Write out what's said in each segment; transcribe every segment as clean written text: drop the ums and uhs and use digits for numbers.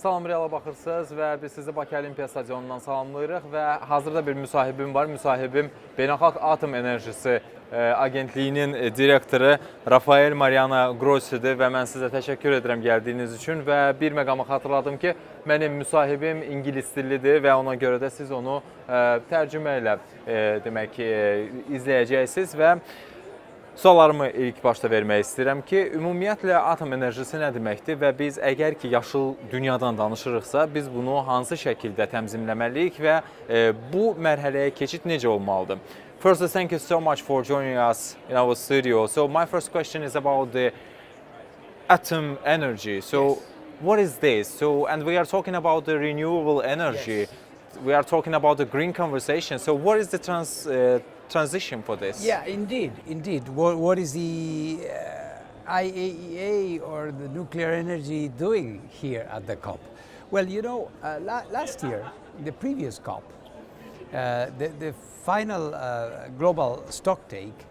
Salam Reala baxırsınız və biz sizi Bakı Olimpiya Stadionundan salamlayırıq və hazırda bir müsahibim var. Müsahibim Beynəlxalq Atom Enerjisi Agentliyinin direktoru Rafael Mariano Grossidir və mən sizə təşəkkür edirəm gəldiyiniz üçün və bir məqamı xatırladım ki, mənim müsahibim ingilis dillidir və ona görə də siz onu tərcümə ilə demək ki, izləyəcəksiniz və suallarımı ilk başda vermək istəyirəm ki, ümumiyyətlə atom enerjisi nə deməkdir və biz əgər ki, yaşıl dünyadan danışırıqsa, biz bunu hansı şəkildə təmzimləməliyik və bu mərhələyə keçid necə olmalıdır? First, thank you so much for joining us in our studio. So my first question is about the atom energy. So Yes. what is this? So, and we are talking about the renewable energy. Yes. We are talking about the green conversation. So what is the transition for this? Yeah, indeed. What is the IAEA or the nuclear energy doing here at the COP? Well, you know, last year, the previous COP, the final global stocktake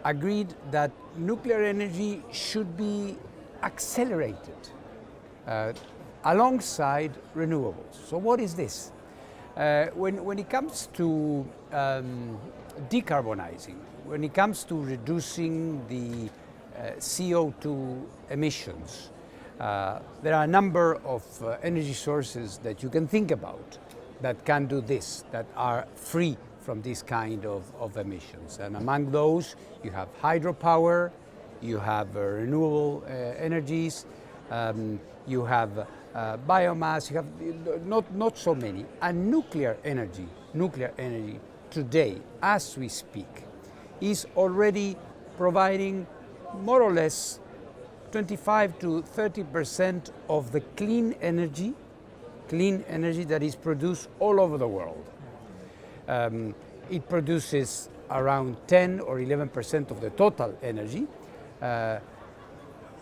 agreed that nuclear energy should be accelerated alongside renewables. So what is this? When it comes to decarbonizing, when it comes to reducing the CO2 emissions, there are a number of energy sources that you can think about that can do this, that are free from this kind of emissions. And among those, you have hydropower, you have renewable energies, you have biomass, you have not so many. And nuclear energy today, as we speak, is already providing more or less 25 to 30% of the clean energy that is produced all over the world. It produces around 10 or 11% of the total energy.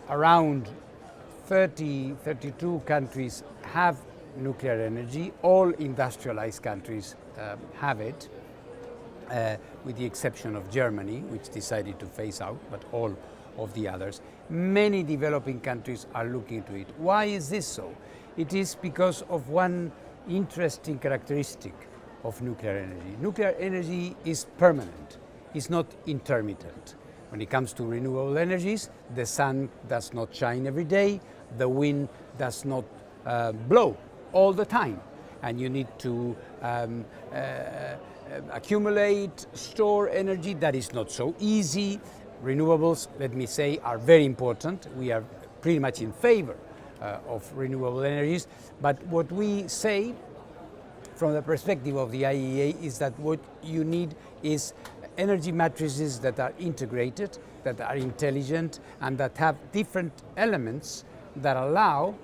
Around 32 countries have nuclear energy. All industrialized countries have it, with the exception of Germany, which decided to phase out, but all of the others. Many developing countries are looking to it. Why is this so? It is because of one interesting characteristic of nuclear energy. Nuclear energy is permanent, it's not intermittent. When it comes to renewable energies, the sun does not shine every day, the wind does not blow all the time, and you need to accumulate, store energy. That is not so easy. Renewables, let me say, are very important. We are pretty much in favor of renewable energies, but what we say from the perspective of the IEA is that what you need is energy matrices that are integrated, that are intelligent, and that have different elements that allow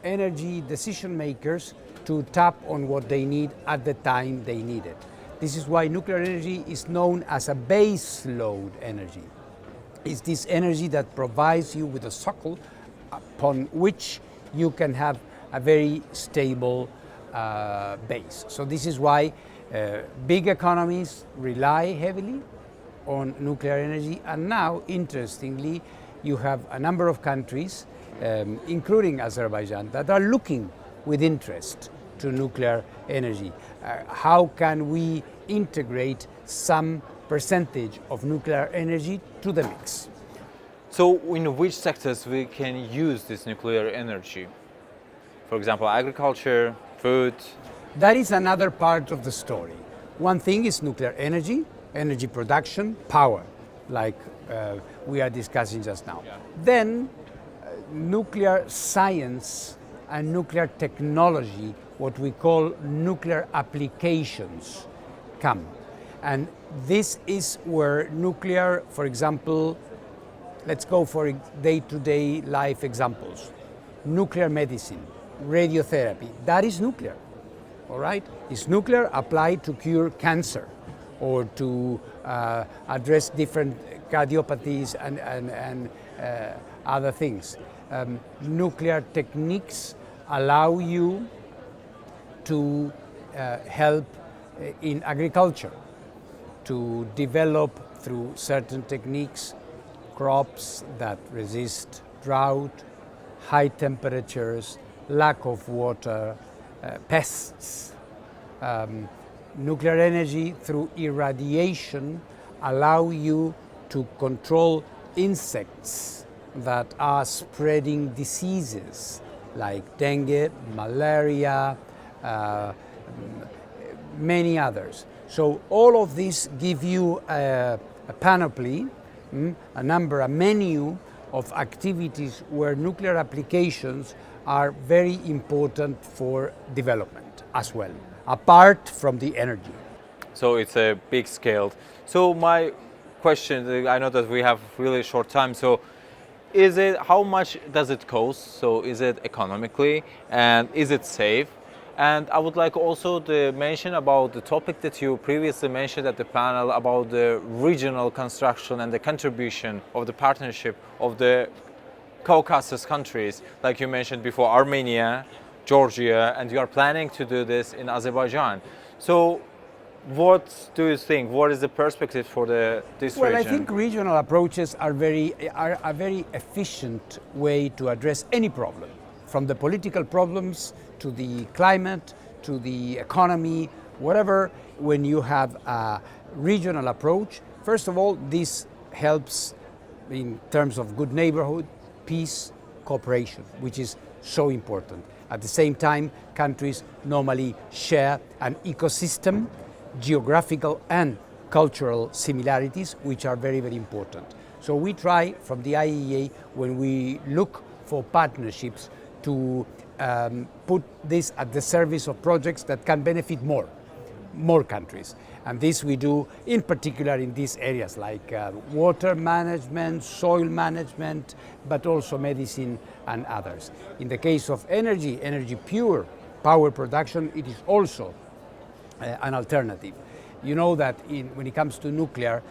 energy decision makers to tap on what they need at the time they need it. This is why nuclear energy is known as a base load energy. It's this energy that provides you with a socle upon which you can have a very stable base. So this is why big economies rely heavily on nuclear energy, and now, interestingly, you have a number of countries, including Azerbaijan, that are looking with interest to nuclear energy. How can we integrate some percentage of nuclear energy to the mix? So in which sectors we can use this nuclear energy? For example, agriculture, food? That is another part of the story. One thing is nuclear energy, energy production, power, like we are discussing just now. Yeah. Then nuclear science and nuclear technology, what we call nuclear applications, come. And this is where nuclear, for example, let's go for day-to-day life examples. Nuclear medicine, radiotherapy, that is nuclear, all right? It's nuclear applied to cure cancer or to address different cardiopathies and other things. Nuclear techniques allow you to help in agriculture, to develop through certain techniques crops that resist drought, high temperatures, lack of water, pests. Nuclear energy through irradiation allow you to control insects that are spreading diseases like dengue, malaria, many others. So all of these give you a panoply, a menu of activities where nuclear applications are very important for development as well, apart from the energy. So it's a big scale. So my question, I know that we have really short time, so how much does it cost? So is it economically, and is it safe? And I would like also to mention about the topic that you previously mentioned at the panel about the regional construction and the contribution of the partnership of the Caucasus countries, like you mentioned before, Armenia, Georgia, and you are planning to do this in Azerbaijan. So what do you think? What is the perspective for this region? Well, I think regional approaches are a very efficient way to address any problem, from the political problems to the climate, to the economy, whatever. When you have a regional approach, first of all, this helps in terms of good neighborhood, peace, cooperation, which is so important. At the same time, countries normally share an ecosystem, geographical and cultural similarities, which are very, very important. So we try from the IEA, when we look for partnerships, to put this at the service of projects that can benefit more countries. And this we do in particular in these areas like water management, soil management, but also medicine and others. In the case of energy pure power production, it is also an alternative. You know that when it comes to nuclear,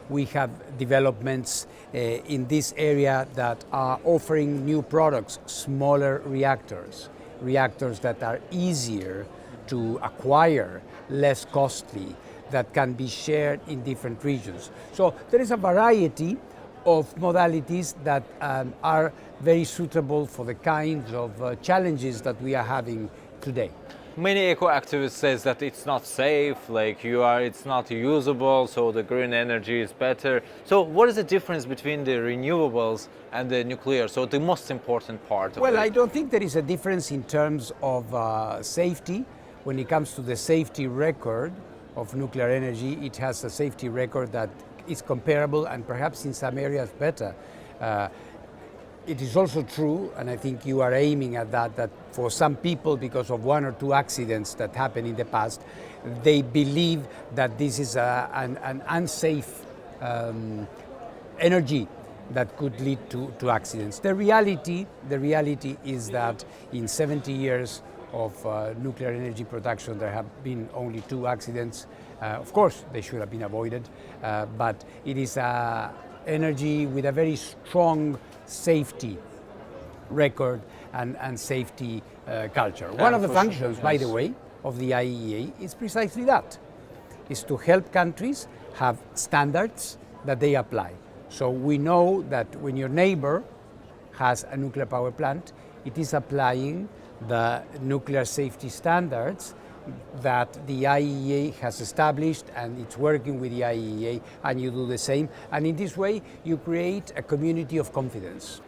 we have developments in this area that are offering new products, smaller reactors that are easier to acquire, less costly, that can be shared in different regions. So there is a variety of modalities that are very suitable for the kinds of challenges that we are having today. Many eco-activists says that it's not safe, it's not usable, so the green energy is better. So what is the difference between the renewables and the nuclear? So the most important part of it. Well, I don't think there is a difference in terms of safety. When it comes to the safety record of nuclear energy, it has a safety record that is comparable and perhaps in some areas better. It is also true, and I think you are aiming at that for some people, because of one or two accidents that happened in the past, they believe that this is an unsafe energy that could lead to accidents. The reality is that in 70 years of nuclear energy production, there have been only 2 accidents. Of course, they should have been avoided, but it is energy with a very strong safety record and safety culture. One of the functions, by the way, of the IEA is precisely that, is to help countries have standards that they apply. So we know that when your neighbor has a nuclear power plant, it is applying the nuclear safety standards that the IEA has established, and it's working with the IEA, and you do the same. And in this way, you create a community of confidence.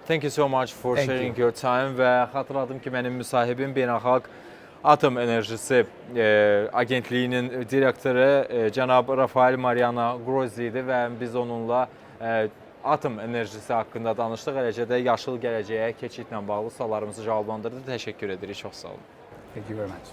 Thank you so much for sharing your time. Və xatırladım ki, mənim müsahibim Beynəlxalq Atom Enerjisi Agentliyinin direktoru cənab Rafael Mariano Grossi idi və biz onunla atom enerjisi haqqında danışdıq. Eləcə də yaşıl gələcəyə keçidlə bağlı suallarımızı cavablandırdı. Təşəkkür edirik. Çox sağ olun. Thank you very much.